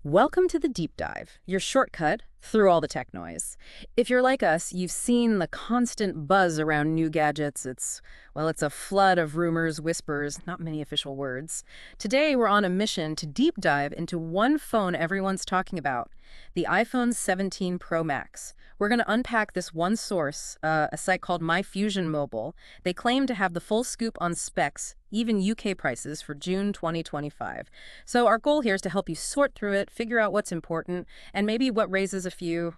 Welcome to the Deep Dive, your shortcut through all the tech noise. If you're like us, you've seen the constant buzz around new gadgets. It's a flood of rumors, whispers, not many official words. Today, we're on a mission to deep dive into one phone everyone's talking about, the iPhone 17 Pro Max. We're going to unpack this one source, a site called MyFusionMobile. They claim to have the full scoop on specs, even UK prices for June 2025. So our goal here is to help you sort through it, figure out what's important, and maybe what raises a few,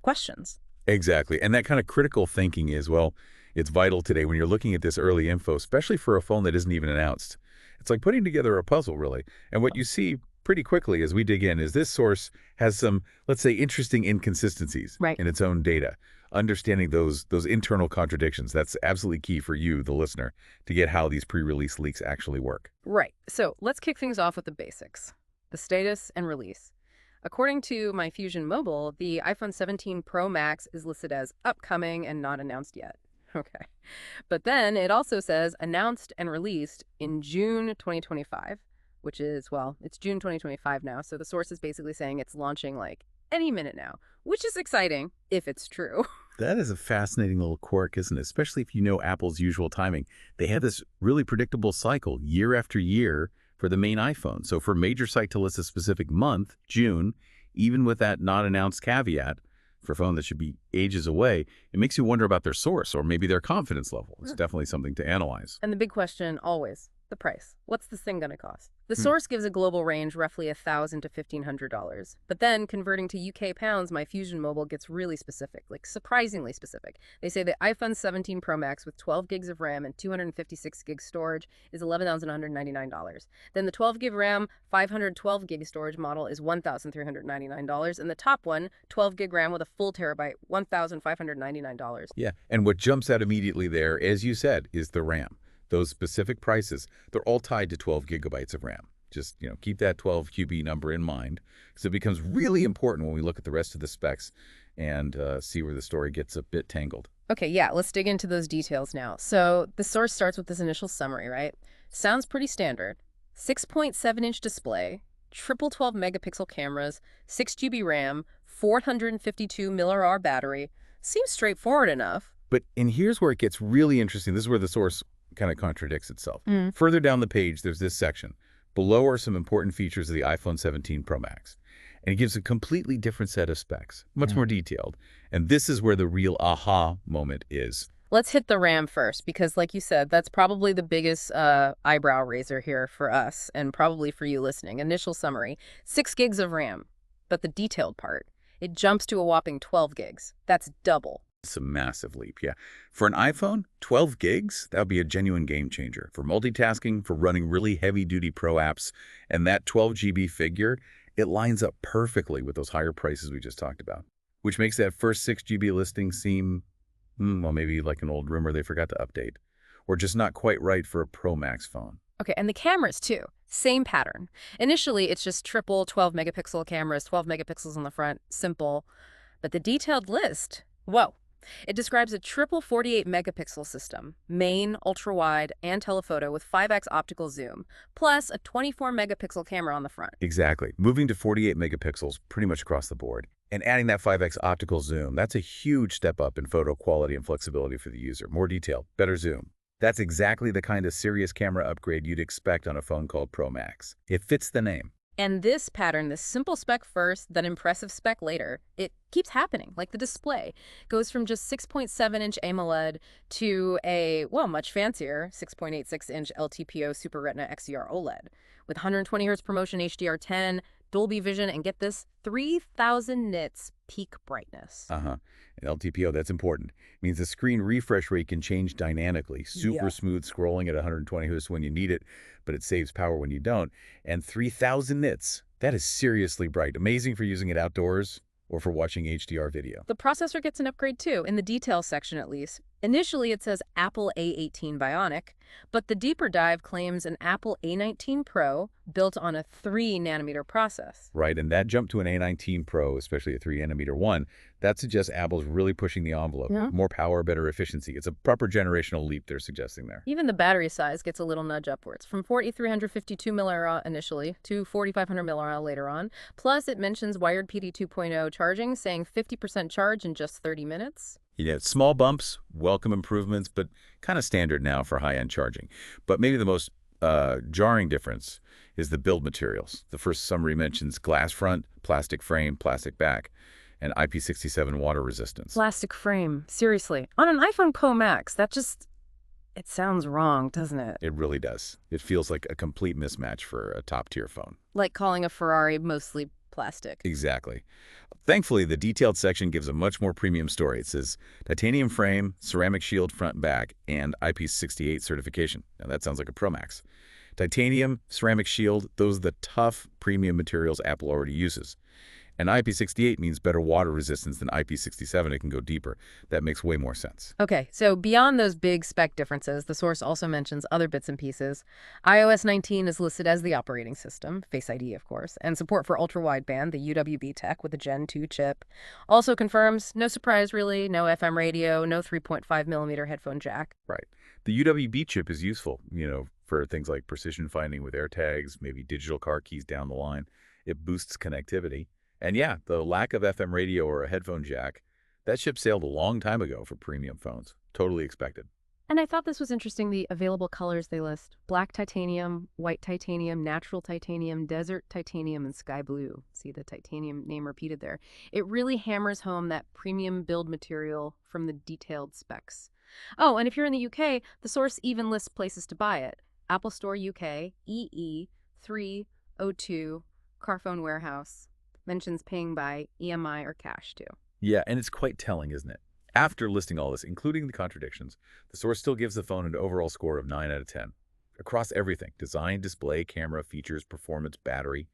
questions. Exactly. And that kind of critical thinking is, well, it's vital today when you're looking at this early info, especially for a phone that isn't even announced. It's like putting together a puzzle, really. And what you see pretty quickly as we dig in is this source has some, let's say, interesting inconsistencies Right. in its own data. Understanding those internal contradictions, that's absolutely key for you, the listener, to get how these pre-release leaks actually work. Right. So let's kick things off with the basics, the status and release. According to MyFusionMobile, the iPhone 17 Pro Max is listed as upcoming and not announced yet. Okay. But then it also says announced and released in June 2025, which is, it's June 2025 now. So the source is basically saying it's launching like any minute now, which is exciting if it's true. That is a fascinating little quirk, isn't it? Especially if you know Apple's usual timing. They have this really predictable cycle year after year for the main iPhone. So for a major site to list a specific month, June, even with that not announced caveat, for a phone that should be ages away, it makes you wonder about their source or maybe their confidence level. It's definitely something to analyze. And the big question always, the price. What's this thing going to cost? The source gives a global range roughly $1,000 to $1,500. But then converting to UK pounds, MyFusionMobile gets really specific, like surprisingly specific. They say the iPhone 17 Pro Max with 12 gigs of RAM and 256 gigs storage is $11,199. Then the 12 gig RAM, 512 gig storage model is $1,399. And the top one, 12 gig RAM with a full terabyte, $1,599. Yeah, and what jumps out immediately there, as you said, is the RAM. Those specific prices, they're all tied to 12 gigabytes of RAM. Just, keep that 12 QB number in mind because it becomes really important when we look at the rest of the specs and see where the story gets a bit tangled. Okay, yeah, let's dig into those details now. So the source starts with this initial summary, right? Sounds pretty standard. 6.7-inch display, triple 12 megapixel cameras, 6 GB RAM, 452 mAh battery. Seems straightforward enough. And here's where it gets really interesting. This is where the source kind of contradicts itself. Further down the page, there's this section. Below are some important features of the iPhone 17 Pro Max. And it gives a completely different set of specs, much more detailed. And this is where the real aha moment is. Let's hit the RAM first, because like you said, that's probably the biggest eyebrow raiser here for us and probably for you listening. Initial summary, 6 gigs of RAM. But the detailed part, it jumps to a whopping 12 gigs. That's double. It's a massive leap, yeah. For an iPhone, 12 gigs, that would be a genuine game changer. For multitasking, for running really heavy-duty pro apps, and that 12 GB figure, it lines up perfectly with those higher prices we just talked about, which makes that first 6 GB listing seem, maybe like an old rumor they forgot to update, or just not quite right for a Pro Max phone. Okay, and the cameras too. Same pattern. Initially, it's just triple 12 megapixel cameras, 12 megapixels on the front, simple. But the detailed list, whoa. It describes a triple 48 megapixel system, main, ultra-wide, and telephoto with 5x optical zoom, plus a 24 megapixel camera on the front. Exactly. Moving to 48 megapixels pretty much across the board. And adding that 5x optical zoom, that's a huge step up in photo quality and flexibility for the user. More detail, better zoom. That's exactly the kind of serious camera upgrade you'd expect on a phone called Pro Max. It fits the name. And this pattern, this simple spec first, then impressive spec later, it keeps happening. Like the display goes from just 6.7-inch AMOLED to a, much fancier 6.86-inch LTPO Super Retina XDR OLED with 120 Hz ProMotion HDR10, Dolby Vision, and get this, 3,000 nits peak brightness. And LTPO, that's important. It means the screen refresh rate can change dynamically. Super smooth scrolling at 120 Hz when you need it, but it saves power when you don't. And 3,000 nits, that is seriously bright. Amazing for using it outdoors or for watching HDR video. The processor gets an upgrade too, in the details section at least. Initially, it says Apple A18 Bionic, but the deeper dive claims an Apple A19 Pro built on a 3-nanometer process. Right, and that jump to an A19 Pro, especially a 3-nanometer one, that suggests Apple's really pushing the envelope. Yeah. More power, better efficiency. It's a proper generational leap they're suggesting there. Even the battery size gets a little nudge upwards, from 4,352 mAh initially to 4,500 mAh later on. Plus, it mentions wired PD 2.0 charging, saying 50% charge in just 30 minutes. Small bumps, welcome improvements, but kind of standard now for high-end charging. But maybe the most jarring difference is the build materials. The first summary mentions glass front, plastic frame, plastic back, and IP67 water resistance. Plastic frame. Seriously. On an iPhone Pro Max, it sounds wrong, doesn't it? It really does. It feels like a complete mismatch for a top-tier phone. Like calling a Ferrari mostly plastic. Exactly. Thankfully, the detailed section gives a much more premium story. It says titanium frame, ceramic shield front and back, and IP68 certification. Now that sounds like a Pro Max. Titanium, ceramic shield, those are the tough premium materials Apple already uses. And IP68 means better water resistance than IP67. It can go deeper. That makes way more sense. Okay, so beyond those big spec differences, the source also mentions other bits and pieces. iOS 19 is listed as the operating system, Face ID, of course, and support for ultra-wideband, the UWB tech with the Gen 2 chip. Also confirms, no surprise really, no FM radio, no 3.5mm headphone jack. Right. The UWB chip is useful, for things like precision finding with AirTags, maybe digital car keys down the line. It boosts connectivity. And yeah, the lack of FM radio or a headphone jack, that ship sailed a long time ago for premium phones. Totally expected. And I thought this was interesting, the available colors they list. Black titanium, white titanium, natural titanium, desert titanium, and sky blue. See the titanium name repeated there. It really hammers home that premium build material from the detailed specs. Oh, and if you're in the UK, the source even lists places to buy it. Apple Store UK, EE302, Carphone Warehouse. Mentions paying by EMI or cash, too. Yeah, and it's quite telling, isn't it? After listing all this, including the contradictions, the source still gives the phone an overall score of 9 out of 10. Across everything, design, display, camera, features, performance, battery.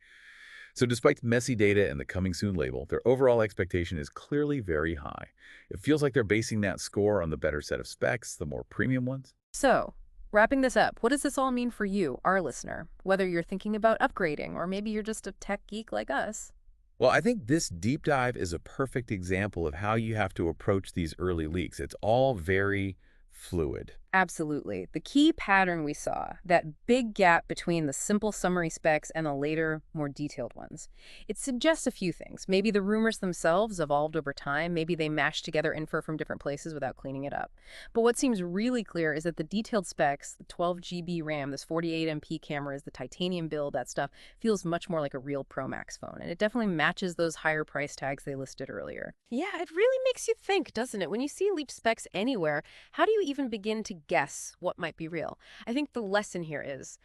So despite messy data and the coming soon label, their overall expectation is clearly very high. It feels like they're basing that score on the better set of specs, the more premium ones. So, wrapping this up, what does this all mean for you, our listener? Whether you're thinking about upgrading, or maybe you're just a tech geek like us. Well, I think this deep dive is a perfect example of how you have to approach these early leaks. It's all very fluid. Absolutely. The key pattern we saw, that big gap between the simple summary specs and the later, more detailed ones. It suggests a few things. Maybe the rumors themselves evolved over time. Maybe they mashed together info from different places without cleaning it up. But what seems really clear is that the detailed specs, the 12 GB RAM, this 48 MP cameras, the titanium build, that stuff feels much more like a real Pro Max phone. And it definitely matches those higher price tags they listed earlier. Yeah, it really makes you think, doesn't it? When you see leaked specs anywhere, how do you even begin to guess what might be real? I think the lesson here is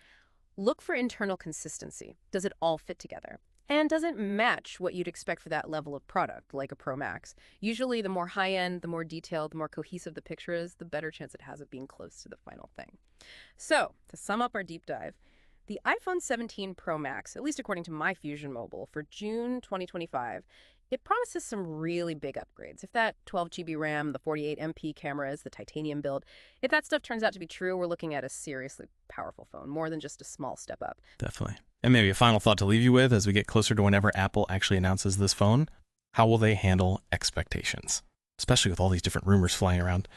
look for internal consistency. Does it all fit together? And does it match what you'd expect for that level of product, like a Pro Max? Usually the more high-end, the more detailed, the more cohesive the picture is, the better chance it has of being close to the final thing. So, to sum up our deep dive, the iPhone 17 Pro Max, at least according to my Fusion Mobile, for June 2025, it promises some really big upgrades. If that 12 GB RAM, the 48 MP cameras, the titanium build, if that stuff turns out to be true, we're looking at a seriously powerful phone, more than just a small step up. Definitely. And maybe a final thought to leave you with as we get closer to whenever Apple actually announces this phone. How will they handle expectations? Especially with all these different rumors flying around.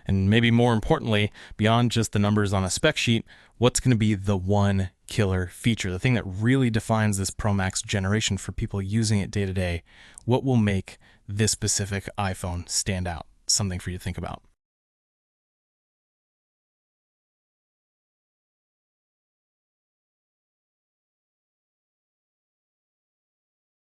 And maybe more importantly, beyond just the numbers on a spec sheet, what's going to be the one killer feature, the thing that really defines this Pro Max generation for people using it day to day? What will make this specific iPhone stand out? Something for you to think about.